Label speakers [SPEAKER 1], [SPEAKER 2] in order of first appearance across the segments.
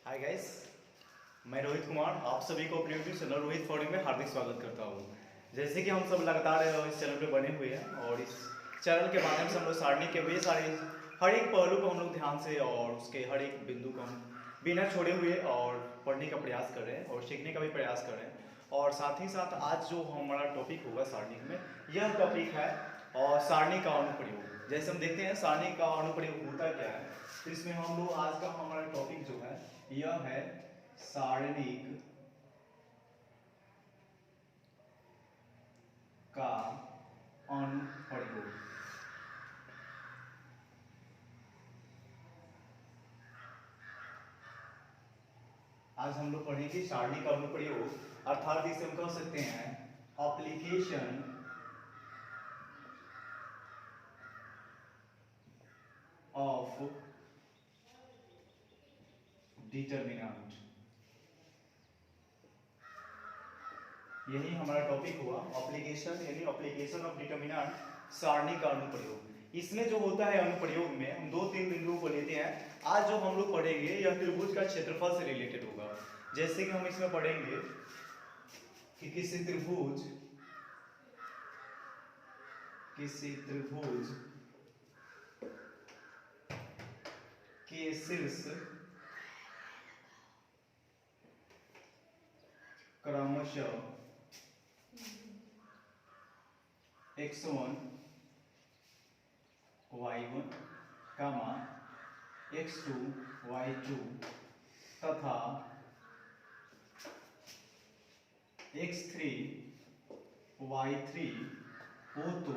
[SPEAKER 1] Hi guys, मैं रोहित कुमार आप सभी को अपने यूट्यूब चैनल रोहित फॉर्डिंग में हार्दिक स्वागत करता हूँ। जैसे कि हम सब लगातार इस चैनल पे बने हुए हैं और इस चैनल के माध्यम से हम लोग सारणी के वे सारे हर एक पहलू को हम लोग ध्यान से और उसके हर एक बिंदु को हम बिना छोड़े हुए और पढ़ने का प्रयास कर रहे हैं और सीखने का भी प्रयास कर रहे हैं। और साथ ही साथ आज जो हमारा टॉपिक होगा सारणी में, यह टॉपिक है और सारणी का अनुप्रयोग। जैसे हम देखते हैं सारणी का अनुप्रयोग होता क्या है, तो इसमें हम लोग आज का हमारा टॉपिक जो है यह है सारणिक का अनुप्रयोग। आज हम लोग पढ़ेंगे सारणी का अनुप्रयोग, अर्थात इसे हम कह सकते हैं एप्लीकेशन ऑफ डिटर्मिनेंट। यही हमारा टॉपिक हुआ, एप्लीकेशन यानी एप्लीकेशन ऑफ डिटर्मिनेंट, सारणी का अनुप्रयोग। इसमें जो होता है अनुप्रयोग में हम दो तीन बिंदुओं को लेते हैं। आज जो हम लोग पढ़ेंगे यह त्रिभुज का क्षेत्रफल से रिलेटेड होगा। जैसे कि हम इसमें पढ़ेंगे कि किसी त्रिभुज के शीर्ष क्रमशः x1 y1 x2 y2 तथा x3 y3 हो तो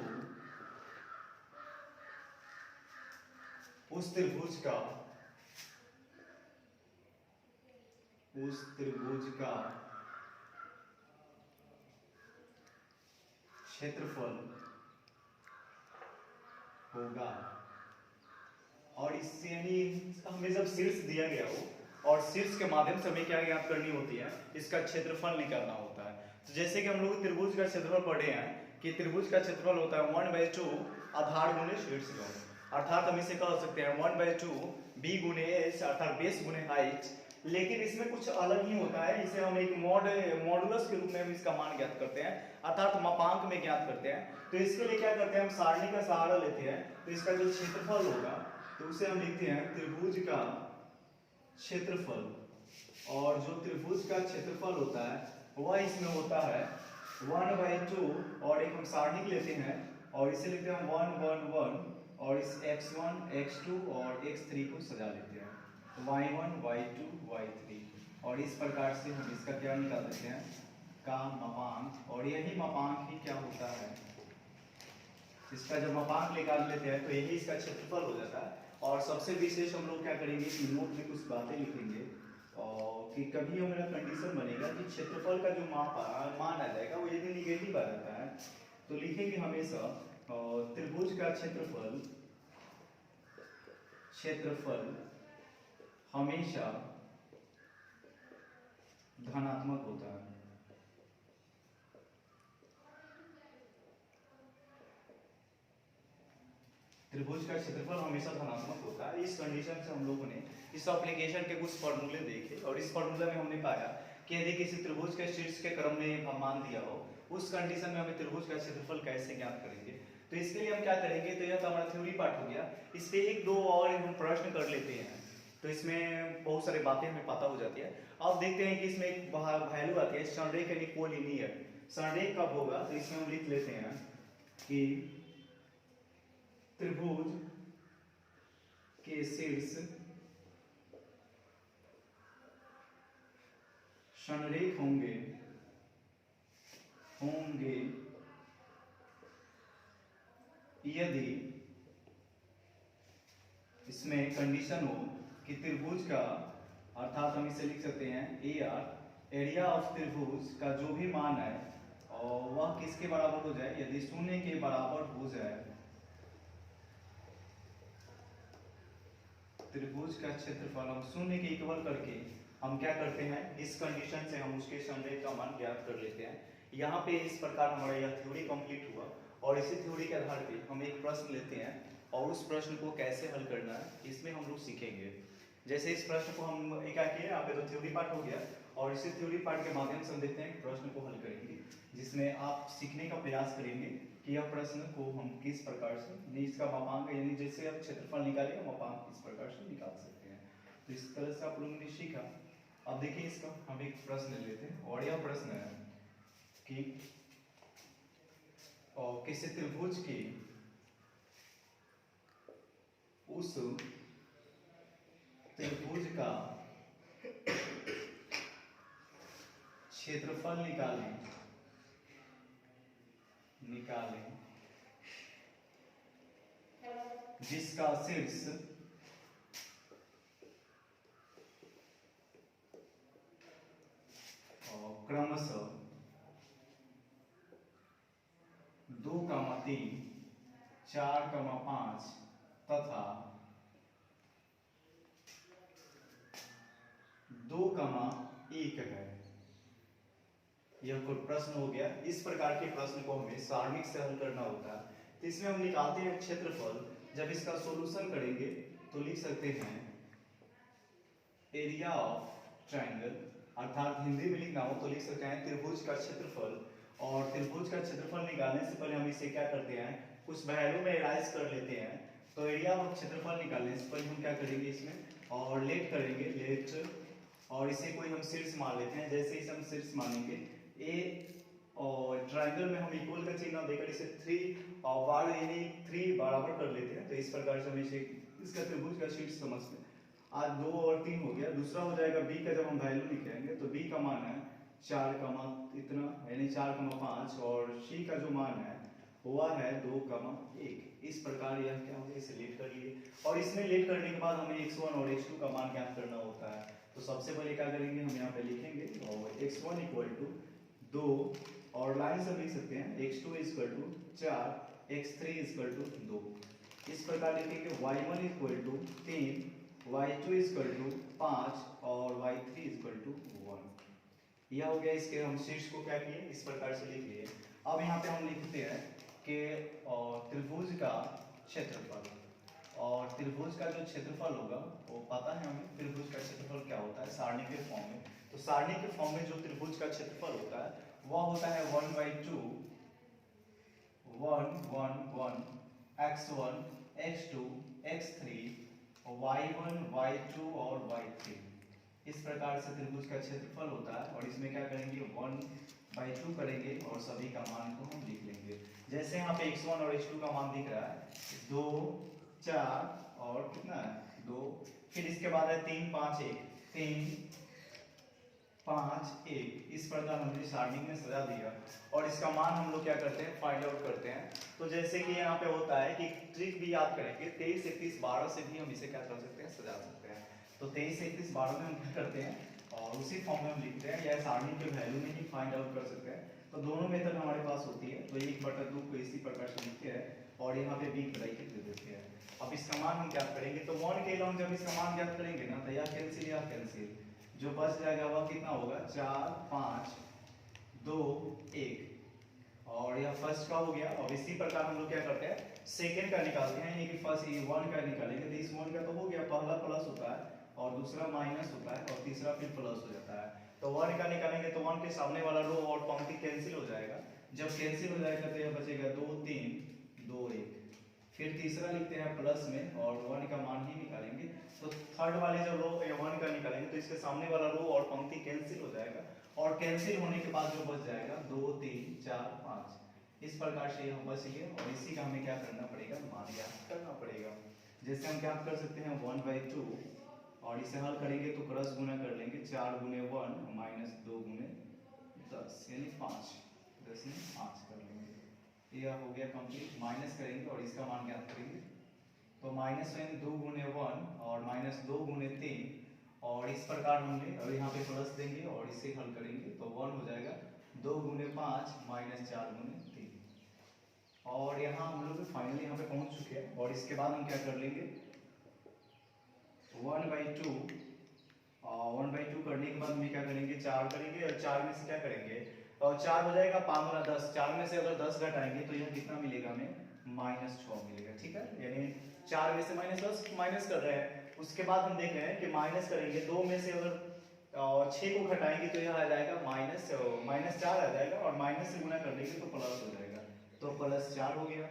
[SPEAKER 1] उस त्रिभुज का क्षेत्रफल होगा। और इससे यानी हमें जब शीर्ष दिया गया हो और शीर्ष के माध्यम से हमें क्या ज्ञात करनी होती है, इसका क्षेत्रफल निकालना होता है। तो जैसे कि हम लोग त्रिभुज का क्षेत्रफल पढ़े हैं कि त्रिभुज का क्षेत्रफल होता है 1/2 आधार गुणे शीर्ष गुण, अर्थात हम इसे कह सकते हैं 1/2 b गुणे h अर्थात बेस गुणे हाइट। लेकिन इसमें कुछ अलग ही होता है, इसे हम एक मॉडुलस के रूप में हम इसका मान ज्ञात करते हैं, अर्थात मापांक में ज्ञात करते हैं। तो इसके लिए क्या करते हैं, हम सारणी का सहारा लेते हैं। तो इसका जो क्षेत्रफल होगा तो उसे हम लिखते हैं त्रिभुज का क्षेत्रफल, और जो त्रिभुज का क्षेत्रफल होता है वह इसमें होता है 1/2, और एक हम सारणी लेते हैं और इसे लिखते हैं 1 1 1, और इस x1 x2 और x3 को सजा लेते हैं y1 y2 y3, और इस प्रकार से हम इसका क्या निकाल देते हैं का मापांक। और यही मापांक ही क्या होता है, इसका जब मापांक निकाल लेते हैं तो यही इसका क्षेत्रफल हो जाता है। और सबसे विशेष हम लोग क्या करेंगे कि नोट में कुछ बातें लिखेंगे और कि कभी हमारा कंडीशन बनेगा कि क्षेत्रफल का जो मान आ जाएगा वो यदि निगेटिव आ जाता है तो लिखेंगे हमेशा त्रिभुज का क्षेत्रफल हमेशा धनात्मक होता है। त्रिभुज का क्षेत्रफल हमेशा धनात्मक होता है। इस कंडीशन से हम लोगों ने इस एप्लीकेशन के कुछ फॉर्मूले देखे और इस फॉर्मूले में हमने पाया कि यदि किसी त्रिभुज के शीर्ष के क्रम में मान दिया हो, उस कंडीशन में हमें त्रिभुज का क्षेत्रफल कैसे ज्ञात करेंगे। तो इसके लिए हम क्या करेंगे, तो यह तो हमारा थ्योरी पार्ट हो गया। इस पे एक दो और हम प्रश्न कर लेते हैं, तो इसमें बहुत सारी बातें हमें पता हो जाती है। अब देखते हैं कि इसमें एक वैल्यू आती है संरेख यानी कोलिनियर। संरेख कब होगा, तो इसमें हम लिख लेते हैं कि त्रिभुज के शीर्ष संरेख होंगे यदि इसमें कंडीशन हो कि त्रिभुज का, अर्थात हम इसे लिख सकते हैं एरिया ऑफ त्रिभुज का जो भी मान है और वह किसके बराबर हो जाए, यदि 0 के बराबर हो जाए। त्रिभुज का क्षेत्रफल हम 0 के इक्वल करके हम क्या करते हैं, इस कंडीशन से हम उसके संरेख का मान ज्ञात कर लेते हैं। यहाँ पे इस प्रकार हमारा यह थ्योरी कंप्लीट हुआ और इसी थ्योरी के आधार पे हम एक प्रश्न लेते हैं और उस प्रश्न को कैसे हल करना है इसमें हम लोग सीखेंगे। जैसे इस प्रश्न को हम क्या किए, यहाँ पे तो थ्योरी पार्ट हो गया, और इसी थ्योरी पार्ट के माध्यम से हम देखते हैं प्रश्न को हल करेंगे, जिसमें आप सीखने का प्रयास करेंगे कि यह प्रश्न को हम किस प्रकार से इसका मापांक यानी जैसे आप क्षेत्रफल निकालेंगे मापांक किस प्रकार से निकाल सकते हैं। तो इस तरह से आप लोगों ने सीखा। अब देखिए इसका हम एक प्रश्न लेते हैं, और यह प्रश्न है कि किसी त्रिभुज के उस त्रिभुज का क्षेत्रफल निकालें जिसका शीर्ष क्रमशः 2,3, 4,5 तथा 2,1 है। यह कोई प्रश्न हो गया। इस प्रकार के प्रश्न को हमें सारणिक से हल करना होता है। तो इसमें हम निकालते हैं क्षेत्रफल। जब इसका सॉल्यूशन करेंगे तो लिख सकते हैं एरिया ऑफ ट्रायंगल, अर्थात हिंदी में लिखना हो तो लिख सकते हैं त्रिभुज का क्षेत्रफल। और त्रिभुज का क्षेत्रफल निकालने से पहले हम इसे क्या करते हैं, कुछ वैल्यू में इरेज कर लेते हैं। तो एरिया ऑफ क्षेत्रफल निकालने से पहले हम क्या करेंगे इसमें, और लेट करेंगे, लेट, और इसे कोई हम शीर्ष मान लेते हैं। जैसे इसे हम शीर्ष मानेंगे ए, और ट्रायंगल में हम इक्वल का चिन्ह देकर इसे 3 और बार यानी 3 बराबर कर लेते हैं। तो इस प्रकार से हम इसे इसका त्रिभुज का शीर्ष समझते हैं। आज 2 और 3 हो गया। दूसरा हो जाएगा बी का, जब हम वैल्यू लिखेंगे तो बी का मान है 4, इतना यानी 4,5, और सी का जो मान है वह है 2,1। इस प्रकार यह क्या हो गया, इसे लेट कर लिए। और इसमें लेट करने के बाद हमें x1 और x2 का मान ज्ञात करना होता है। तो सबसे पहले क्या करेंगे, हम यहाँ पे लिखेंगे और x1 = 2, और लाइन से लिख सकते हैं x2 = 4, x3 = 2। इस प्रकार लिखेंगे y1 = 3, y2 = 5 और y3 = 1। यह हो गया। इसके हम शीर्ष को क्या किए, इस प्रकार से लिख लिए। अब यहाँ पे हम लिखते हैं कि त्रिभुज का क्षेत्रफल, और त्रिभुज का जो क्षेत्रफल होगा वो पता है हमें। त्रिभुज का क्षेत्रफल क्या होता है सारणी के फॉर्म में। तो सारणी के फॉर्म में जो त्रिभुज का क्षेत्रफल होता है वह होता है 1/2 1 1 1 x1 x2 x3 y1 y2 और y3। इस प्रकार से त्रिभुज का क्षेत्रफल होता है। और इसमें क्या करेंगे, 1/2 करेंगे और सभी का मान को हम लिख लेंगे। जैसे यहाँ पे x1 और x2 का मान दिख रहा है 2, 4 और कितना है 2, फिर इसके बाद है 3, 5, 1, 3, 5, 1। इस प्रकार हमने सारणी में सजा दिया। और इसका मान हम लोग क्या करते हैं, फाइंड आउट करते हैं। तो जैसे कि यहाँ पे होता है कि ट्रिक भी याद करेंगे, 23, 31, 12 से भी हम इसे क्या कर सकते हैं, सजा सकते हैं। तो 23, 31, 12 में हम क्या करते हैं और उसी फॉर्म में हम लिखते हैं, या सारणी के वैल्यू में ही फाइंड आउट कर सकते हैं। तो दोनों मेथड हमारे पास होती है। तो 1/2 को इसी प्रकार से लिखते हैं और यहाँ पे b ब्रैकेट दे देते हैं। अब इसका मान हम ज्ञात करेंगे। तो 1 के अलावा जब इसका मान ज्ञात करेंगे ना तो यह कैंसिल, जो बच जाएगा वह कितना होगा 4, 5, 2, 1। और यह फर्स्ट का हो गया। और इसी प्रकार हम लोग क्या करते हैं सेकंड का निकालते हैं, यानी कि फर्स्ट 1 का निकालेंगे तो इस 1 का तो हो गया, पहला प्लस होता है और दूसरा माइनस होता है और तीसरा फिर प्लस हो जाता है। तो 1 का निकालेंगे तो 1 के सामने वाला रो और पंक्ति कैंसिल हो जाएगा। जब कैंसिल हो जाएगा तो यह बचेगा 2, 3, 2, 1। फिर तीसरा लिखते हैं प्लस में और 1 का मान ही निकालेंगे। तो थर्ड वाले जब रो 1 का निकालेंगे तो इसके सामने वाला रो और पंक्ति कैंसिल हो जाएगा, और कैंसिल होने के बाद जो बच जाएगा 2, 3, 4, 5। इस प्रकार से हम बच गए। और इसी का हमें क्या करना पड़ेगा, मान ज्ञात करना पड़ेगा। जैसे हम क्या कर सकते हैं 1/2, और इसे हल करेंगे तो क्रॉस गुना कर लेंगे, 4 × 1 - 2 × 10 यानी 5, 10 में 5 कर लेंगे। यह हो गया कंप्लीट। माइनस करेंगे और इसका मान ज्ञात करेंगे। तो -2 × 1 और -2 × 3, और इस प्रकार हमने और यहाँ पे प्लस देंगे और इसे हल करेंगे तो 1 हो जाएगा। 2 × 5 - 4 × 3। और यहाँ हम लोग फाइनली यहाँ पे पहुँच चुके हैं। और इसके बाद हम क्या कर लेंगे 1/2, और 1/2 करने के बाद हम क्या करेंगे 4 करेंगे, और 4 में से क्या करेंगे और 4 हो जाएगा 5 × 10। 4 में से अगर 10 घटाएंगे तो यह कितना मिलेगा हमें -6 मिलेगा। ठीक है, यानी 4 में से -10 माइनस कर रहे हैं। उसके बाद हम देख रहे हैं कि माइनस करेंगे, 2 में से अगर 6 को घटाएंगे तो यह आ जाएगा -4 आ जाएगा, और माइनस से गुना कर देंगे तो प्लस हो जाएगा, तो +4 हो गया।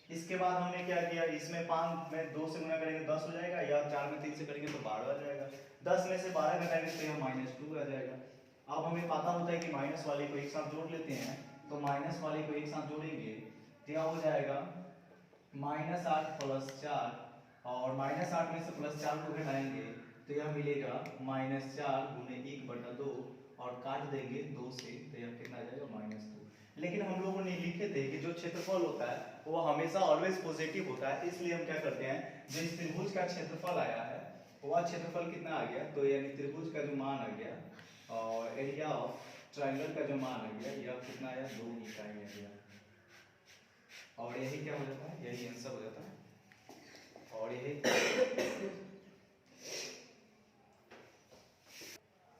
[SPEAKER 1] इसके बाद हमने क्या किया, इसमें 5 में 2 से गुना करेंगे 10 हो जाएगा, या 4 में 3 से करेंगे तो 12 आ जाएगा। 10 में से 12 घटाएंगे तो यह -2 आ जाएगा। अब हमें पता होता है कि माइनस वाले को एक साथ जोड़ लेते हैं, तो माइनस वाले को एक साथ जोड़ेंगे तो यह हो जाएगा -8 + 4, और -8 में से +4 को घटाएंगे तो यह मिलेगा -4 गुने 1/2, और काट देंगे 2 से तो यह कितना आ जाएगा -2। लेकिन हम लोगों ने लिखे थे कि जो क्षेत्रफल होता है वो हमेशा ऑलवेज पॉजिटिव होता है, इसलिए हम क्या करते हैं, जो इस त्रिभुज का क्षेत्रफल आया है वह क्षेत्रफल कितना आ गया, तो यानी त्रिभुज का जो मान आ गया और एरिया ऑफ ट्रायंगल का जो मान आ गया यह कितना आया, 2 इकाई आ गया, और यही क्या हो जाता है, यही आंसर हो जाता है। और यही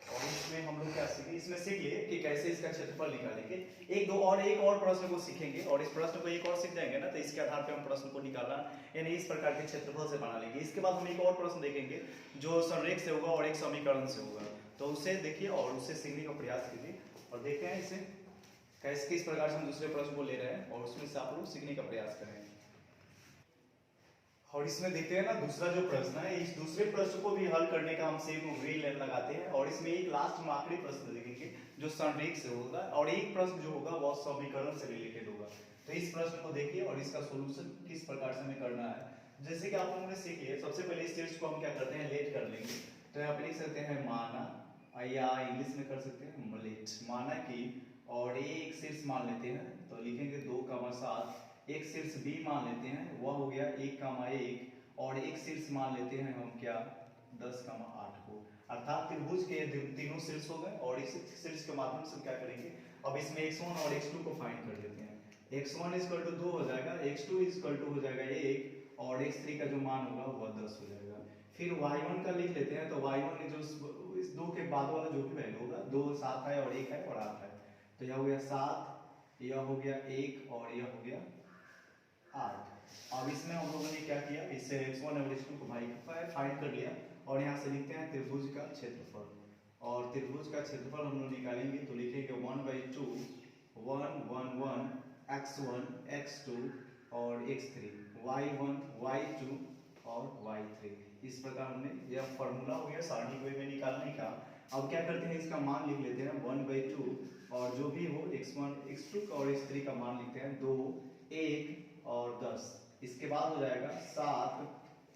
[SPEAKER 1] और इसमें हम लोग क्या सीखे, इसमें सीखिए कि कैसे इसका क्षेत्रफल निकालेंगे। एक और प्रश्न को सीखेंगे, और इस प्रश्न को एक और सीख जाएंगे ना, तो इसके आधार पे हम प्रश्न को निकालना यानी इस प्रकार के क्षेत्रफल से बना लेंगे। इसके बाद हम एक और प्रश्न देखेंगे जो संरेख से होगा और एक समीकरण से होगा, तो उसे देखिए और उसे सीखने का प्रयास कीजिए, और देखते हैं इसे कैसे किस प्रकार से हम दूसरे प्रश्न को ले रहे हैं, और उसमें से आप लोग सीखने का प्रयास करें। और इसमें देखते हैं ना दूसरा जो प्रश्न है, इस दूसरे प्रश्न को भी हल करने का हम सेम वे लगाते हैं, और इसमें एक लास्ट में आखिरी प्रश्न देखेंगे जो संरेख से होगा, और एक प्रश्न जो होगा वह समीकरण से रिलेटेड होगा। तो इस प्रश्न को देखिए और इसका सोल्यूशन किस प्रकार से हमें करना है। जैसे कि आप लोगों ने सीखिए, सबसे पहले इस चीज को हम क्या करते हैं, लेट कर लेंगे, तो यहाँ पे लिख सकते हैं माना, या इंग्लिश में कर सकते हैं लेट, माना कि, और ये एक शीर्ष मान लेते हैं तो लिखेंगे 2,7, एक शीर्ष बी मान लेते हैं वह हो गया 1,1, और एक शीर्ष मान लेते हैं हम क्या 10,8 को, अर्थात त्रिभुज के तीनों शीर्ष हो गए, और इस शीर्ष के माध्यम से क्या करेंगे, अब इसमें x1 और x2 को फाइंड कर लेते हैं। x1 = 2 हो जाएगा, x2 = हो जाएगा 1, और x3 का जो मान होगा वह 10 हो जाएगा। फिर y1 का लिख लेते हैं, तो y1 ने जो इस 2 के बाद वाला जो भी वैल्यू होगा, 2 7 है और 1 है और 8 है, तो यह हो गया 7, यह हो गया 1, और यह हो गया 8। अब इसमें हम लोगों ने क्या किया, इससे x1 और x2 को फाइंड कर लिया, और यहाँ से लिखते हैं त्रिभुज का क्षेत्रफल, और त्रिभुज का क्षेत्रफल हम लोग निकालेंगे तो लिखेंगे 1/2 1 1 1 x1 x2 और x3, y1 y2 और y3। इस प्रकार हमने यह फॉर्मूला हो गया सारणी वे में निकालने का। अब क्या करते हैं, इसका मान लिख लेते हैं 1/2, और जो भी हो x1 x2 और x3 का मान लिखते हैं 2 1 और 10। इसके बाद हो जाएगा 7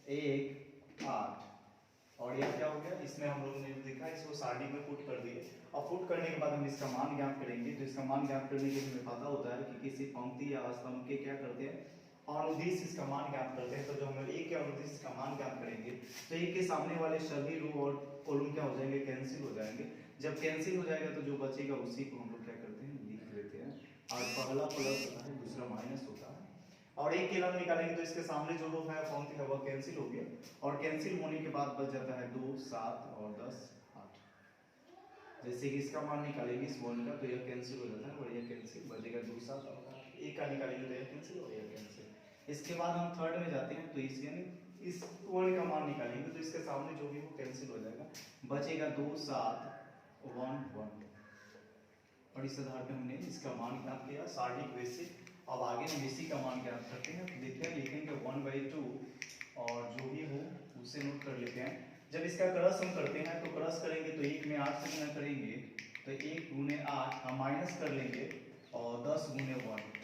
[SPEAKER 1] 1 8, और यह क्या हो गया, इसमें हम लोगों ने देखा इसको सारणी में पुट कर दिए। अब पुट करने के बाद हम इसका मान ज्ञात करेंगे, तो इसका मान ज्ञात करने के लिए हमें पता होता है कि किसी पंक्ति या स्तंभ के क्या करते हैं, अनुदिश इसका मान ज्ञात करते हैं। तो जो हम एक के अनुदिश इसका मान ज्ञात करेंगे तो एक के सामने वाले सभी रो और कॉलम क्या हो जाएंगे, कैंसिल हो जाएंगे। जब कैंसिल हो जाएगा तो जो बचेगा उसी को हम लोग क्या करते हैं, लिख लेते हैं, और पहला प्लस होता है दूसरा माइनस होता है, और एक के लंब निकालेंगे तो इसके सामने जो रो है पंक्ति है वह कैंसिल हो गया, और कैंसिल होने के बाद बच जाता है 2 7 और 10 8। जैसे कि इसका मान निकालेंगे इस 1 का तो यह कैंसिल हो जाता है, और यह कैंसिल बचेगा 2 7 और 8, एक का निकालेंगे तो यह कैंसिल और यह कैंसिल। इसके बाद हम थर्ड में जाते हैं, तो इस यानी इस 1 का मान निकालेंगे तो इसके सामने जो भी वो कैंसिल हो जाएगा, बचेगा 2 7 1 1, और इस आधार पे हमने इसका मान ज्ञात किया सारणिक वे से। अब आगे हम इसी का मान ज्ञात करते हैं, तो देखिए लिखेंगे 1/2, और जो भी हो उसे नोट कर लेते हैं। जब इसका क्रॉस हम करते हैं तो क्रॉस करेंगे तो 1 में 8 से गुना करेंगे तो 1 × 8 हम माइनस कर लेंगे, और 10 × 1,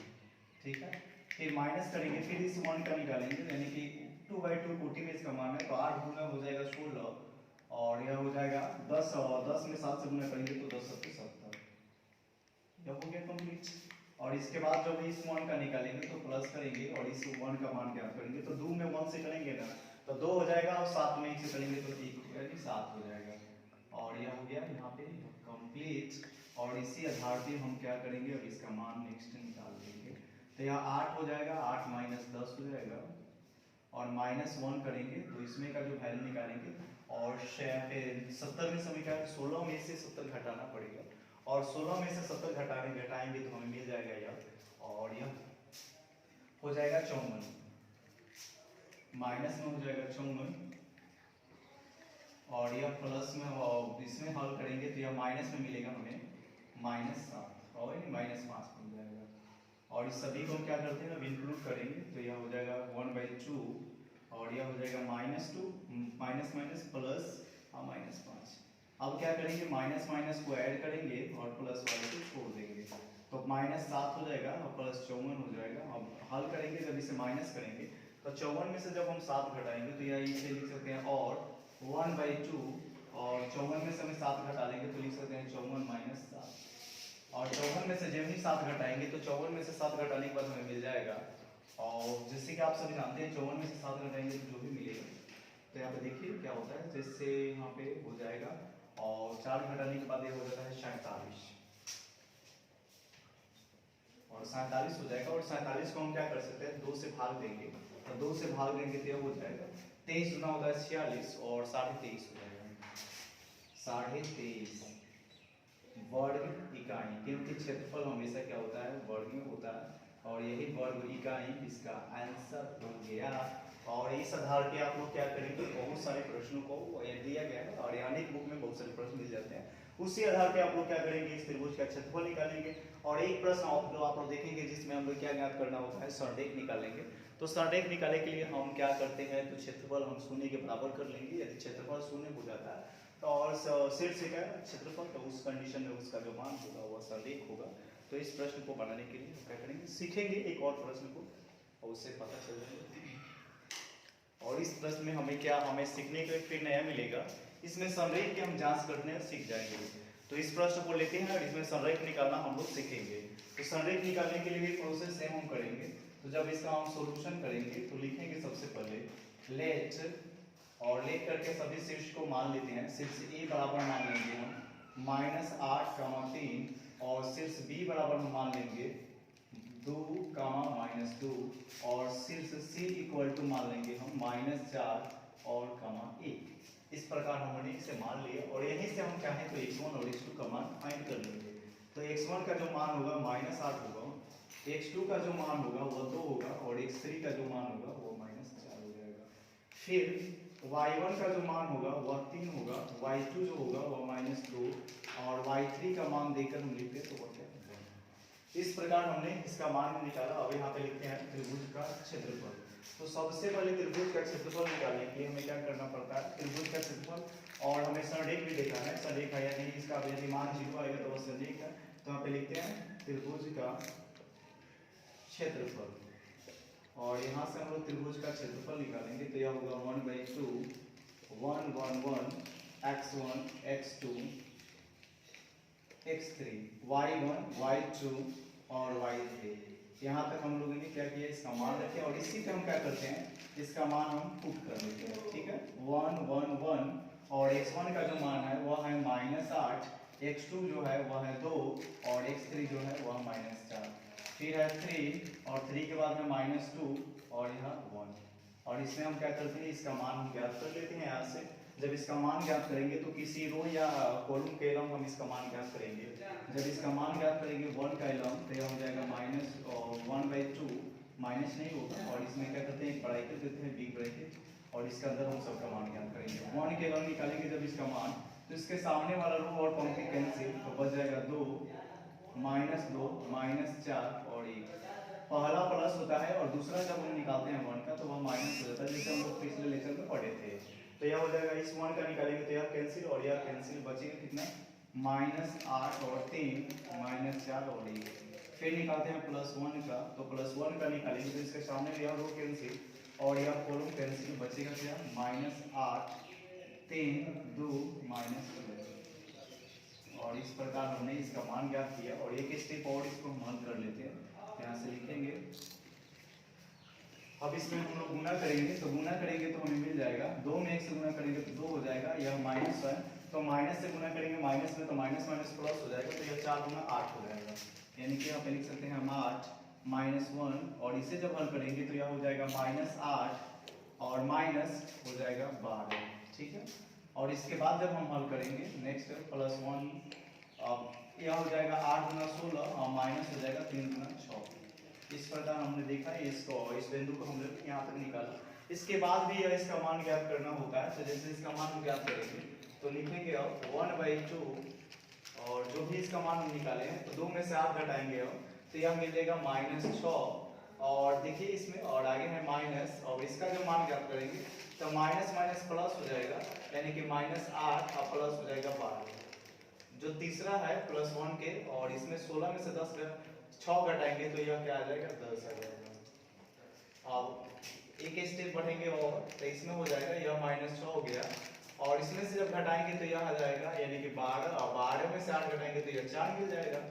[SPEAKER 1] ठीक है। फिर माइनस करेंगे, फिर इस 1 का निकालेंगे, यानी कि 2/2 कोटि में इसका मान है, तो 8 गुना हो जाएगा 16, और यह हो जाएगा 10, और 10 में 7 से गुना करेंगे तो 10 7 70, यह हो गया कंप्लीट। और इसके बाद जब इस 1 का निकालेंगे तो प्लस करेंगे, और इस 1 का मान ज्ञात करेंगे, तो 2 में 1 से करेंगे ना तो 2 हो जाएगा, और 7 में 1 से करेंगे तो 1 हो जाएगा, 7 हो जाएगा, और यह हो गया यहाँ पे कंप्लीट। और इसी आधार पे हम क्या करेंगे, अब इसका मान नेक्स्ट निकाल देंगे, तो यह 8 हो जाएगा, 8 - 10 हो जाएगा, और -1 करेंगे तो इसमें का जो वैल्यू निकालेंगे, और 70 में समीकरण 16 में से 70 घटाना पड़ेगा, और 16 में से 70 घटाएंगे तो हमें मिल जाएगा यह, और यह हो जाएगा 54, माइनस में हो जाएगा 54, और यह प्लस में इसमें हल करेंगे तो यह माइनस में मिलेगा हमें -7 और -5 मिल जाएगा। और इस सभी को हम क्या करते हैं, अब इंक्लूड करेंगे तो यह हो जाएगा 1/2 और यह हो जाएगा -2 माइनस माइनस प्लस -5। अब क्या करेंगे, माइनस माइनस को ऐड करेंगे और प्लस वाले को छोड़ देंगे तो -7 हो जाएगा और +54 हो जाएगा। अब हल करेंगे, जब इसे माइनस करेंगे तो 54 में से जब हम 7 घटाएंगे तो यह इसे लिख सकते हैं और 1/2 और 54 में से हमें 7 घटा लेंगे तो लिख सकते हैं 54 - 7 और 54 में से जब ही 7 घटाएंगे तो 54 में से 7 घटाने के बाद हमें मिल जाएगा। और जैसे कि आप सभी जानते हैं 54 में से 7 घटाएंगे तो जो भी मिलेगा, तो यहाँ पे देखिए क्या होता है, जैसे यहाँ पे हो जाएगा और 4 घटाने के बाद ये हो जाता है 47 और 47 हो जाएगा। और 47 को हम क्या कर सकते हैं, 2 से भाग देंगे और 2 से भाग देंगे तो यह हो जाएगा 23 गुना होता है 46 और 23.5 हो जाएगा 23.5 वर्ग इकाई, क्योंकि क्षेत्रफल हमेशा क्या होता है, वर्ग में होता है और यही वर्ग इकाई इसका आंसर हो गया। और इस आधार पे आप लोग क्या करेंगे, बहुत सारे प्रश्नों को दिया गया है और अनेक बुक में बहुत सारे प्रश्न दिए जाते हैं, उसी आधार पे आप लोग क्या करेंगे, इस त्रिभुज का क्षेत्रफल निकालेंगे। और एक प्रश्न आप लोग देखेंगे जिसमें हम लोग क्या ज्ञात करना होता है, सररेख निकालेंगे। तो सररेख निकालने के लिए हम क्या करते हैं, तो क्षेत्रफल हम शून्य के बराबर कर लेंगे। यदि क्षेत्रफल शून्य हो जाता है तो और शीर्ष का क्षेत्रफल, तो उस कंडीशन में उसका जो मान होगा वह सररेख होगा। तो इस प्रश्न को बनाने के लिए हम क्या करेंगे, सीखेंगे एक और प्रश्न को और उससे पता चल जाएगा। और इस प्रश्न में हमें क्या, हमें सीखने को फिर नया मिलेगा, इसमें संरेख की हम जांच करने सीख जाएंगे। तो इस प्रश्न को लेते हैं और इसमें संरेख निकालना हम लोग सीखेंगे। तो संरेख निकालने के लिए भी प्रोसेस सेम हम करेंगे। तो जब इसका हम सॉल्यूशन करेंगे तो लिखेंगे सबसे पहले लेट, और लेट करके सभी शीर्ष को मान लेते हैं। शीर्ष ए बराबर मान लेंगे हम -8, 3 और शीर्ष बी बराबर हम मान लेंगे 2, -2 और शीर्ष सी इक्वल टू मान लेंगे हम -4 और -1। इस प्रकार हमने इसे मान लिया और यहीं से हम चाहें तो x1 और x2 का मान फाइंड कर लेंगे। तो x1 का जो मान होगा -8 होगा, x2 का जो मान होगा वो 2 होगा और x3 का जो मान होगा वो -4 हो जाएगा। फिर y1 का जो मान होगा वह 3 होगा, y2 जो होगा वह -2 और y3 का मान देकर हम लिखते हैं तो वह क्या होगा। इस प्रकार हमने इसका मान निकाला। अब यहाँ पे लिखते हैं त्रिभुज का क्षेत्रफल। तो सबसे पहले त्रिभुज का क्षेत्रफल निकालने के लिए हमें क्या करना पड़ता है, त्रिभुज का क्षेत्रफल, और हमें संरेख भी देखा है, संरेख है या नहीं, इसका यदि मान 0 आएगा तो वह संरेख है। तो यहाँ पे लिखते हैं त्रिभुज का क्षेत्रफल और यहाँ से हम लोग त्रिभुज का क्षेत्रफल निकालेंगे तो यह होगा 1/2 1 1 1 x1 x2 x3 y1 y2 और y3। यहाँ तक हम लोगों ने क्या किया, इसका मान रखे और इसी पे हम क्या करते हैं, इसका मान हम पुट कर देते हैं। ठीक है, 1 1 1 और x1 का जो मान है वह है -8, x2 जो है वह है 2 और x3 जो है वह -4। फिर है 3 और 3 के बाद है -2 और यहाँ 1। और इसमें हम क्या करते हैं, इसका मान हम ज्ञात कर लेते हैं। यहाँ से जब इसका मान ज्ञात करेंगे तो किसी रो या कॉलम के एलम हम इसका मान ज्ञात करेंगे। जब इसका मान ज्ञात करेंगे 1 का एलम तो यह हो जाएगा -1/2, माइनस नहीं होगा और इसमें क्या करते हैं, एक ब्रैकेट देते हैं, बिग ब्रैकेट, और इसके अंदर हम सबका मान ज्ञात करेंगे। 1 के एलम निकालेंगे जब इसका मान, तो इसके सामने वाला रो और पंक्ति कैंसिल, तो बच जाएगा 2 -2 -4 और 1। पहला प्लस होता है और दूसरा जब हम निकालते हैं 1 का तो वह माइनस हो जाता है, जैसे हम लोग पिछले लेक्चर में पढ़े थे। तो यह हो जाएगा, इस 1 का निकालेंगे तो यह कैंसिल और यह कैंसिल, बचेगा कितना, -8 और 3 -4 और 1। फिर निकालते हैं +1 का, तो +1 का निकालेंगे तो इसके सामने यह रो कैंसिल और यह कॉलम कैंसिल, बचेगा क्या, -8 3 2 -2। और इस प्रकार हमने इसका मान ज्ञात किया। और एक स्टेप और इसको हम हल कर लेते हैं, यहाँ से लिखेंगे। अब इसमें हम लोग गुना करेंगे, तो गुना करेंगे तो हमें मिल जाएगा 2 में 1 से गुना करेंगे तो 2 हो जाएगा, यह माइनस है तो माइनस से गुना करेंगे माइनस में तो माइनस माइनस प्लस हो जाएगा, तो यह 4 गुना 8 हो जाएगा। यानी कि यहाँ पे लिख सकते हैं हम 8 -1 और इसे जब हल करेंगे तो यह हो जाएगा -8 और माइनस हो जाएगा 12। ठीक है, और इसके बाद जब हम हल करेंगे नेक्स्ट +1, अब यह हो जाएगा 8 गुना 16 और माइनस हो जाएगा 3 गुना 6। इस प्रकार हमने देखा है, इसको इस बिंदु को हम लोग यहाँ तक निकाला। इसके बाद भी इसका मान ज्ञात करना होता है। तो जैसे इसका मान हम ज्ञात करेंगे तो लिखेंगे अब 1/2 और जो भी इसका मान हम निकाले हैं तो 2 में से 8 घटाएंगे अब तो यह मिलेगा -6 और देखिए इसमें और आगे है माइनस और इसका जो मान ज्ञात करेंगे तो माइनस माइनस प्लस हो जाएगा यानी कि -8 और प्लस हो जाएगा 12। जो तीसरा है +1 के और इसमें 16 में से 6 घटाएंगे तो यह क्या आ जाएगा 10 आ जाएगा। अब एक स्टेप बढ़ेंगे और तो इसमें हो जाएगा यह -6 हो गया और इसमें से जब घटाएंगे तो यह आ जाएगा यानी कि 12 और 12 में से 8 घटाएंगे तो यह 4 मिल जाएगा।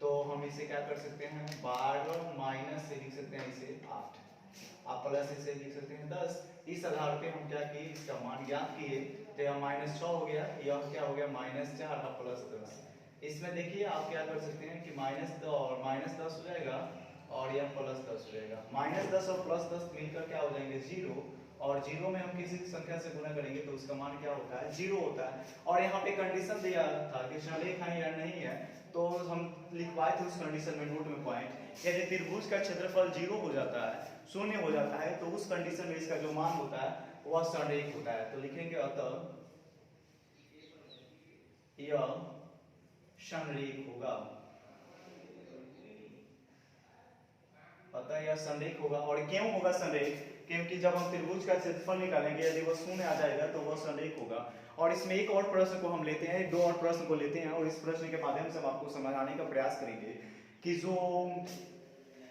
[SPEAKER 1] तो हम इसे क्या कर सकते हैं 12 माइनस से लिख सकते हैं इसे 8 आप प्लस इसे लिख सकते हैं 10। इस आधार पे हम क्या किए इसका मान ज्ञात किए तो यह -6 हो गया यह क्या हो गया -4 और +10। इसमें देखिए आप क्या कर सकते हैं कि -2 और -10 हो जाएगा और यह +10 हो जाएगा। -10 और +10 मिलकर क्या हो जाएंगे 0 और 0 में हम किसी संख्या से गुणा करेंगे तो उसका मान क्या होता है 0 होता है। और यहाँ पे कंडीशन दिया था कि सलेख है या नहीं है तो हम लिखवाए थे उस कंडीशन में नोट में पॉइंट यदि त्रिभुज का क्षेत्रफल 0 हो जाता है 0 हो जाता है तो उस कंडीशन में इसका जो मान होता है वह सरेख होता है। तो लिखेंगे अतः यह संरेख होगा अतः यह संरेख होगा। और क्यों होगा संरेख क्योंकि जब हम त्रिभुज का क्षेत्रफल निकालेंगे यदि वह 0 आ जाएगा तो वह संरेख होगा। और इसमें एक और प्रश्न को हम लेते हैं 2 और प्रश्न को लेते हैं और इस प्रश्न के माध्यम से हम आपको समझाने का प्रयास करेंगे कि जो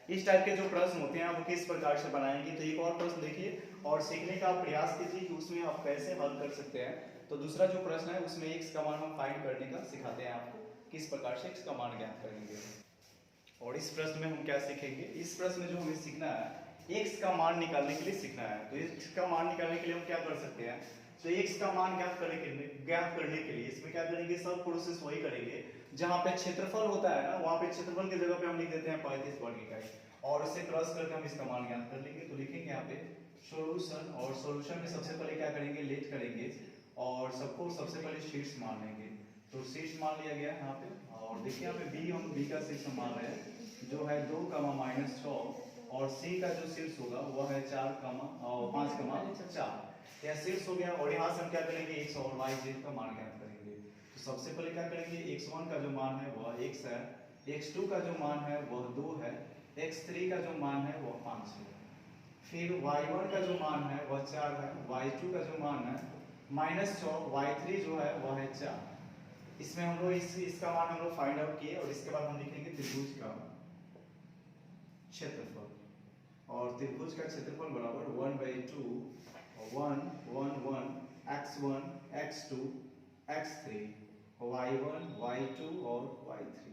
[SPEAKER 1] इस टाइप के जो प्रश्न होते हैं वो किस प्रकार से बनाएंगे। तो एक और प्रश्न देखिए और सीखने का प्रयास कीजिए कि उसमें आप कैसे हल कर सकते हैं। तो दूसरा जो प्रश्न है उसमें x का मान हम फाइंड करने का सिखाते हैं आपको किस प्रकार से x का मान ज्ञात करेंगे। और इस प्रश्न में हम क्या सीखेंगे इस प्रश्न में जो हमें सीखना है x का मान निकालने के लिए सीखना है। तो x का मान निकालने के लिए हम क्या कर सकते हैं तो x का मान ज्ञात करने के लिए इसमें क्या करेंगे सब प्रोसेस वही करेंगे जहाँ पे क्षेत्रफल होता है ना वहाँ पे क्षेत्रफल की जगह पे हम लिख देते हैं 35 वर्ग इकाई और उसे क्रॉस करके हम इसका मान ज्ञात कर लेंगे। तो लिखेंगे यहाँ पे सॉल्यूशन और सॉल्यूशन में सबसे पहले क्या करेंगे लेट करेंगे और सबको सबसे पहले शीर्ष मान लेंगे। तो शीर्ष मान लिया गया यहाँ पे और देखिए यहाँ पे b हम b का शीर्ष मान रहे हैं जो है 2, -6 और c का जो शीर्ष होगा वह है 4, 5, 4 यह शीर्ष हो गया। और यहाँ से हम क्या करेंगे x और y z का मान ज्ञात करेंगे। तो सबसे पहले क्या करेंगे x1 का जो मान है वह x है x2 का जो मान है वह 2 है x3 का जो मान है वह 5 है फिर y1 का जो मान है वह 4 है y2 का जो मान है -6 y3 जो है वह है 4। इसमें हम लोग इसका मान हम लोग फाइंड आउट किए और इसके बाद हम लिखेंगे त्रिभुज का क्षेत्रफल और त्रिभुज का क्षेत्रफल बराबर 1/2 1 1 1 x1 x2 x3 y1 y2 और y3।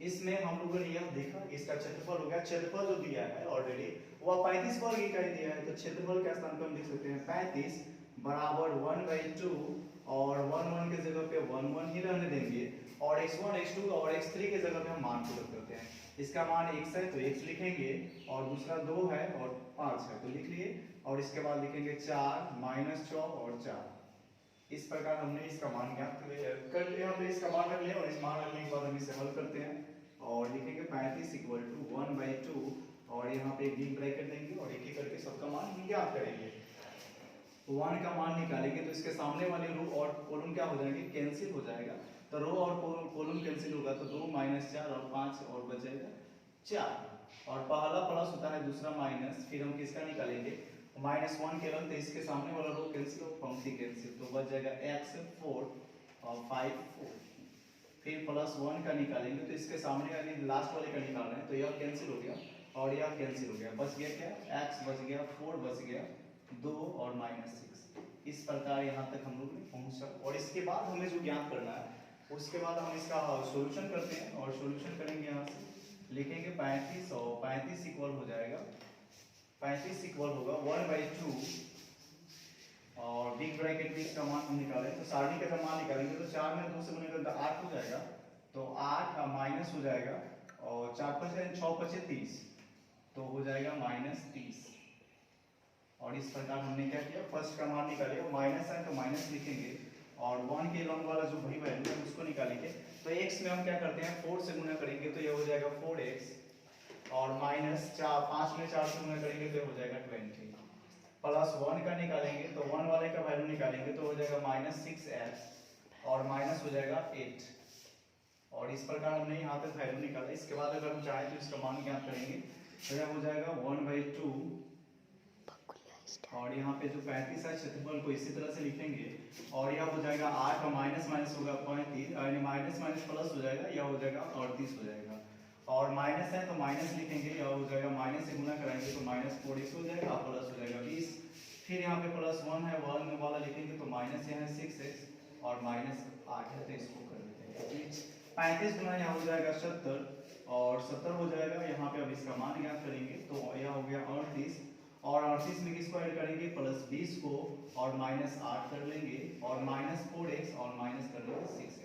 [SPEAKER 1] इसमें हम लोगों ने यह देखा इसका क्षेत्रफल हो गया। क्षेत्रफल जो दिया है ऑलरेडी वह 35 वर्ग इकाई दिया है तो क्षेत्रफल के स्थान पर हम लिख सकते हैं 35 बराबर 1/2 और 1 1 के जगह पे 1 1 ही रहने देंगे और x1 x2 और x3 के जगह पे हम मान को रख देते हैं। इसका मान x है तो x लिखेंगे और दूसरा 2 है और 5 है तो लिख लिए और इसके बाद लिखेंगे 4 -6 और 4। इस प्रकार हमने इसका मान ज्ञात कर लिया हमने इसका मान रख लिया और इस मान रखने के बाद हम इसे हल करते हैं और लिखेंगे 35 = 1/2 और यहाँ पे एक बिग ब्रैकेट देंगे और एक एक करके सबका मान ज्ञात करेंगे। 1 का मान निकालेंगे तो इसके सामने वाले रो और कॉलम क्या हो जाएंगे कैंसिल हो जाएगा। तो रो और कॉलम कैंसिल होगा तो 2 -4 और 5 और बचेगा 4 और पहला प्लस होता है दूसरा माइनस फिर हम किसका निकालेंगे -1 के तो इसके सामने वाला रो कैंसिल और पंक्ति कैंसिल तो बच जाएगा x 4 और 5 4 फिर +1 का निकालेंगे तो इसके सामने वाली लास्ट वाले का निकाल रहे हैं तो यह कैंसिल हो गया और यह कैंसिल हो गया बच गया क्या x बच गया 4 बच गया 2 और -6। इस प्रकार यहाँ तक हम लोग पहुँचा और इसके बाद हमें जो ज्ञात करना है उसके बाद हम इसका सॉल्यूशन करते हैं और सॉल्यूशन करेंगे यहाँ से लिखेंगे 35 और 35 इक्वल हो जाएगा 35 इक्वल होगा 1/2 और बिग ब्रैकेट में इसका मान हम निकालें तो सारणी का जब मान निकालेंगे तो 4 में 2 से गुणा करें तो 8 हो जाएगा तो 8 का माइनस हो जाएगा और 4 5 6 5 30 तो हो जाएगा -30। और इस प्रकार हमने क्या किया फर्स्ट का मान निकालेगा माइनस है तो माइनस लिखेंगे और 1 के लॉन्ग वाला जो वही वैल्यू है उसको निकालेंगे तो x में हम क्या करते हैं 4 से गुणा करेंगे तो ये हो जाएगा 4x और -4 5 में 4 से गुणा करेंगे तो हो जाएगा 20। प्लस 1 का निकालेंगे तो 1 वाले का वैल्यू निकालेंगे तो हो जाएगा -6x और माइनस हो जाएगा 8। और इस प्रकार हमने यहाँ पे वैल्यू निकाला। इसके बाद अगर हम चाहें तो इसका मान ज्ञात करेंगे तो यह हो जाएगा 1/2 और यहाँ पे जो 35 है क्षेत्रफल को इसी तरह से लिखेंगे और यह हो जाएगा 8 और माइनस माइनस होगा 35 यानी माइनस माइनस प्लस हो जाएगा, यह हो जाएगा 38 हो जाएगा। और माइनस है तो माइनस लिखेंगे, यह हो जाएगा माइनस से गुना कराएंगे तो -40 हो जाएगा, प्लस हो जाएगा 20। फिर यहाँ पे +1 है, 1 वाला लिखेंगे तो माइनस यहाँ 6x और -8 है तो इसको कर देते हैं 35 गुना यहाँ हो जाएगा 70 और 70 हो जाएगा। यहाँ पे अब इसका मान ज्ञात करेंगे तो यह हो गया 38 और 38 में किसको ऐड करेंगे +20 को और -8 कर लेंगे और -4x और माइनस कर लेंगे 6x।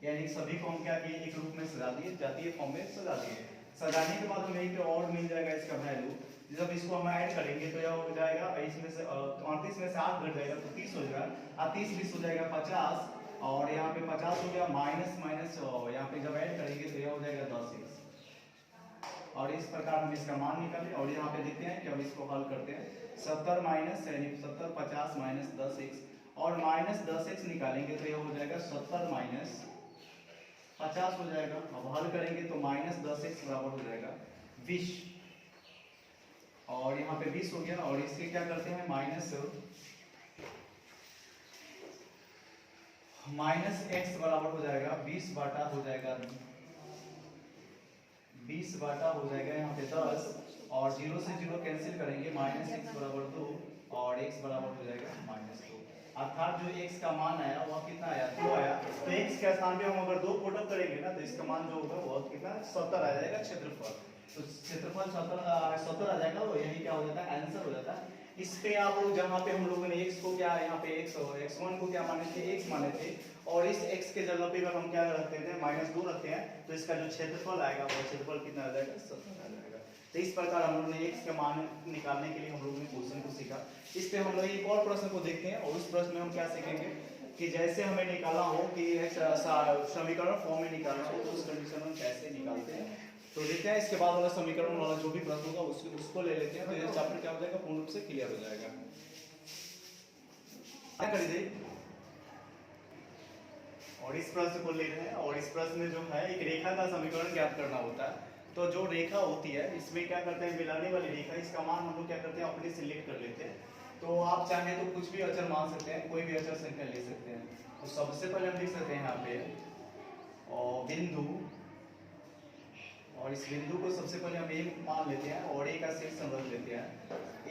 [SPEAKER 1] यानी सभी को हम क्या किए एक रूप में सजा दिए, जातीय फॉर्म में सजा दिए। सजाने के बाद हमें एक और मिल जाएगा इसका वैल्यू। जब इसको हम ऐड करेंगे तो यह हो जाएगा इसमें से 38 में से 8 घट जाएगा तो 30 हो जाएगा, 30 20 हो जाएगा 50 और यहाँ पे 50 हो गया माइनस माइनस यहाँ पे जब ऐड करेंगे तो यह हो जाएगा 10x। और इस प्रकार हम इसका मान निकालें और यहाँ पे देखते हैं कि हम इसको हल करते हैं 70 माइनस यानी 70 50 माइनस 10x और -10x निकालेंगे तो यह हो जाएगा 70 माइनस 50 हो जाएगा। अब हल करेंगे तो -10x बराबर हो जाएगा 20 और यहाँ पे 20 हो गया और इसके क्या करते हैं माइनस x बराबर हो जाएगा 20 बाटा हो जाएगा 20 बाटा हो जाएगा यहाँ पे 10 और 0 से 0 कैंसिल करेंगे -x बराबर 2 और x बराबर हो जाएगा -2। अर्थात जो x का मान आया वह कितना आया 2 आया। तो x के स्थान पे हम अगर 2 पुट अप करेंगे ना तो इसका मान जो होगा वह कितना 70 आ जाएगा क्षेत्रफल। तो क्षेत्रफल 70 आ जाएगा, वो यही क्या हो जाता है आंसर हो जाता है। इस पे आप लोग जहाँ पे हम लोगों ने x को क्या यहाँ पे x1 को क्या माने थे x माने थे और इस x के जगह पे अगर हम क्या रखते थे -2 रखते हैं तो इसका जो क्षेत्रफल आएगा वो क्षेत्रफल कितना आ जाएगा 70 आ जाएगा। तो इस प्रकार हम लोग ने x के मान निकालने के लिए हम लोगों ने क्वेश्चन को सीखा। इस पे हम लोग एक और प्रश्न को देखते हैं और उस प्रश्न में हम क्या सीखेंगे कि जैसे हमें निकालना हो कि समीकरण फॉर्म में निकालना हो तो उस कंडीशन में कैसे निकालते हैं। तो देखते हैं इसके बाद वाला समीकरण वाला जो भी प्रश्न होगा उसको ले लेते हैं तो ये चैप्टर क्या हो जाएगा पूर्ण रूप से क्लियर हो जाएगा। क्या कर दे और इस प्रश्न को ले रहे हैं और इस प्रश्न में जो है एक रेखा का समीकरण ज्ञात करना होता है। तो जो रेखा होती है इसमें क्या करते हैं मिलाने वाली रेखा, इसका मान हम लोग क्या करते हैं अपने सिलेक्ट कर लेते हैं। तो आप चाहें तो कुछ भी अचर मान सकते हैं, कोई भी अचर संख्या ले सकते हैं। तो सबसे पहले हम लिख सकते हैं यहाँ पे और बिंदु और इस बिंदु को सबसे पहले हम एक मान लेते हैं और एक का शीर्ष हम रख लेते हैं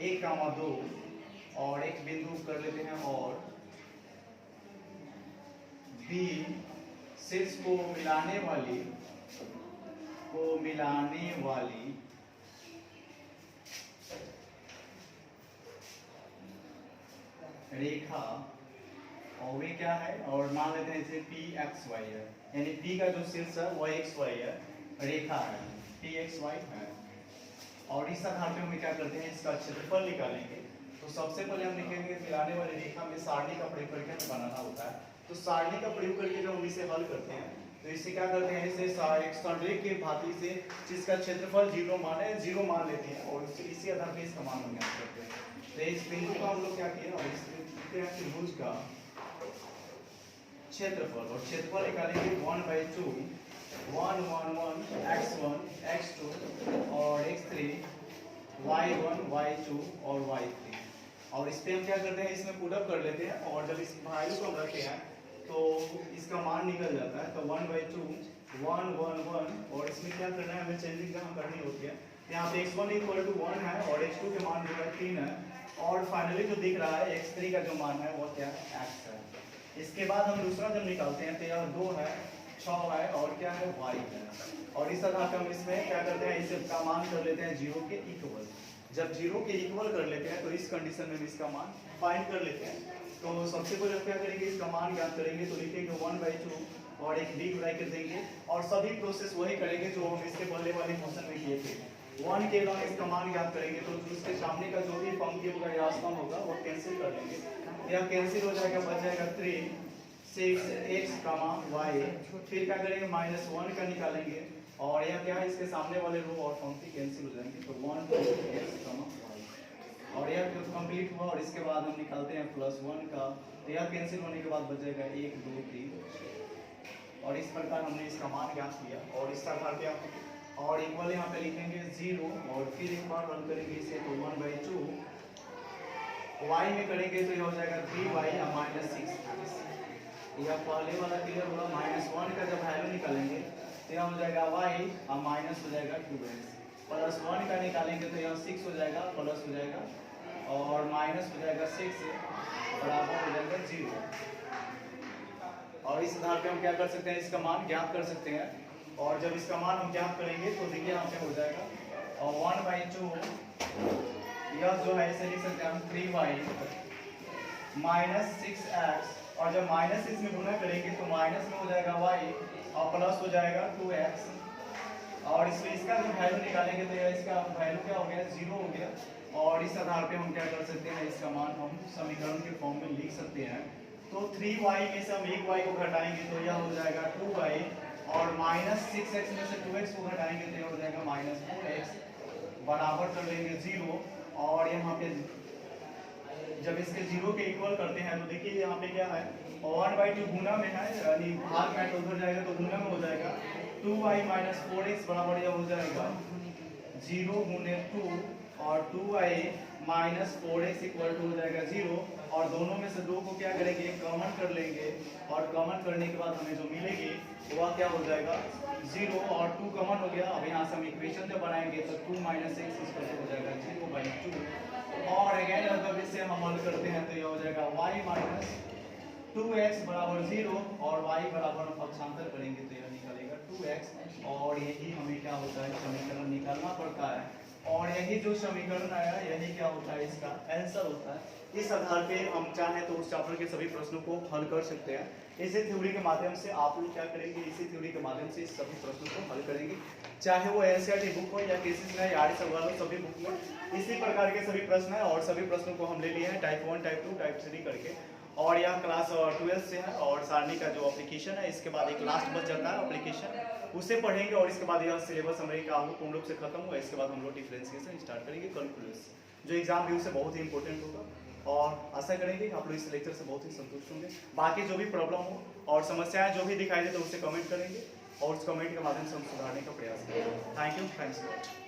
[SPEAKER 1] 1, 2 और एक बिंदु कर लेते हैं और बी शीर्ष को मिलाने वाली रेखा और वे क्या है और मान लेते हैं इसे PXY है, यानी P का जो शीर्ष है वह XY है, रेखा है PXY है। और इस आधार पे हम क्या करते हैं इसका क्षेत्रफल निकालेंगे। तो सबसे पहले हम लिखेंगे मिलाने वाली रेखा में सारणी का प्रयोग करके हमें बनाना होता है। तो सारणी का प्रयोग करके जब हम इसे हल करते हैं तो इसे क्या करते हैं इसे एक संरेख के भांति से जिसका क्षेत्रफल 0 मान लेते हैं और इसी आधार पे इसका मान हम ज्ञात करते हैं। तो इस बिंदु का हम लोग क्या किया और इस त्रिभुज का क्षेत्रफल और क्षेत्रफल निकालेंगे 1/2 1 1 1 x1 x2 और x3 y1 y2 और y3 और इस पे हम क्या करते हैं इसमें पुट अप कर लेते हैं और जब इस वैल्यू को हम रखते हैं तो इसका मान निकल जाता है। तो 1/2 1 1 1 और इसमें क्या करना है हमें चेंजिंग जहाँ करनी होती है। यहाँ पे x1 = 1 है और x2 के मान जो है 3 है और फाइनली जो दिख रहा है x3 का जो मान है वो क्या है x है। इसके बाद हम दूसरा जब निकालते हैं तो यह 2 है 6 है और क्या है y है और इस आधार पर हम इसमें क्या करते हैं इसे का मान कर लेते हैं 0 के इक्वल। जब 0 के इक्वल कर लेते हैं तो इस कंडीशन में इसका मान फाइंड कर लेते हैं। तो सबसे पहले क्या करेंगे इसका मान ज्ञात करेंगे तो लिखेंगे 1/2 और एक बिग ब्रैकेट देंगे और सभी प्रोसेस वही करेंगे जो हम इसके पहले वाले क्वेश्चन में किए थे। 1 के बाद इसका मान ज्ञात करेंगे तो उसके सामने का जो भी पंक्ति होगा या स्तंभ होगा वो कैंसिल कर लेंगे, यह कैंसिल हो जाएगा, बच जाएगा 3 6 x, y। फिर क्या करेंगे -1 का निकालेंगे और यह क्या है इसके सामने वाले रो और पंक्ति कैंसिल हो जाएंगे तो 1 2 x, y। और यह कंप्लीट हुआ और इसके बाद हम निकालते हैं +1 का, तो यह कैंसिल होने के बाद बचेगा 1 2 3 और इस प्रकार हमने इसका मान ज्ञात किया और इस आधार पे आप और इक्वल यहाँ पे लिखेंगे 0 और फिर एक बार हल करेंगे इसे तो 1/2 y में करेंगे तो यह हो जाएगा 3y या -6x। यह पहले वाला क्लियर होगा। -1 का जब वैल्यू निकालेंगे तो यह हो जाएगा y और माइनस हो जाएगा 2x, +1 का निकालेंगे तो यह 6 हो जाएगा प्लस हो जाएगा और माइनस हो जाएगा 6 बराबर हो जाएगा 0। और इस आधार पे हम क्या कर सकते हैं, इसका मान ज्ञात कर सकते हैं। और जब इसका मान हम ज्ञात करेंगे तो देखिए यहाँ पे हो जाएगा और 1/2 यह जो है इसे लिख सकते हैं हम 3y -6x और जब -6 में गुणा करेंगे तो माइनस में हो जाएगा y और प्लस हो जाएगा 2x और इसमें इसका जो वैल्यू निकालेंगे तो यह इसका वैल्यू क्या हो गया 0 हो गया। और इस आधार पे हम क्या कर सकते हैं, इसका मान हम समीकरण के फॉर्म में लिख सकते हैं। तो 3y में से हम 1y को घटाएंगे तो यह हो जाएगा 2y और -6x में से 2x को घटाएंगे तो यह हो जाएगा -4x बराबर कर लेंगे 0। और यहाँ पे जब इसके 0 के इक्वल करते हैं तो देखिए यहाँ पे क्या है 1/2 गुना में है यानी भाग में तो उधर जाएगा तो गुना में हो जाएगा 2y - 4x बराबर यह हो जाएगा 0 गुने 2 और 2y - 4x इक्वल टू हो जाएगा 0 और दोनों में से 2 को क्या करेंगे कॉमन कर लेंगे और कॉमन करने के बाद हमें जो मिलेगी वह क्या हो जाएगा 0 और 2 कॉमन हो गया। अब यहाँ से हम इक्वेशन जब बनाएंगे तो 2 - x इक्वल टू हो जाएगा 0/2 और अगेन अगर इसे हम हल करते हैं तो यह हो जाएगा y - 2x बराबर 0 और y बराबर हम पक्षांतर करेंगे तो यह निकलेगा 2x और यही हमें क्या होता है समीकरण निकालना पड़ता है। और यही जो समीकरण आया यही क्या होता है इसका आंसर होता है। इस आधार पे हम चाहें तो उस चैप्टर के सभी प्रश्नों को हल कर सकते हैं। इसी थ्योरी के माध्यम से आप लोग क्या करेंगे, इसी थ्योरी के माध्यम से इस सभी प्रश्नों को हल करेंगे, चाहे वो एनसीईआरटी बुक हो या किसी में यारी सवाल हो, सभी बुक में इसी प्रकार के सभी प्रश्न है। और सभी प्रश्नों को हम ले लिए हैं टाइप 1 टाइप 2 टाइप 3 करके। और यह क्लास 12 से है और सारणी का जो एप्लीकेशन है इसके बाद एक लास्ट बच जाता है एप्लीकेशन, उसे पढ़ेंगे और इसके बाद यह सिलेबस हमारे का पूर्ण रूप से खत्म हुआ। इसके बाद हम लोग डिफरेंशिएशन स्टार्ट करेंगे कैलकुलस, जो एग्जाम व्यू से बहुत ही इंपॉर्टेंट होगा। और आशा करेंगे कि आप लोग इस लेक्चर से बहुत ही संतुष्ट होंगे। बाकी जो भी प्रॉब्लम हो और समस्याएं जो भी दिखाई दे तो उसे कमेंट करेंगे और उस कमेंट के माध्यम से हम सुधारने का प्रयास करेंगे। Thank you, thanks.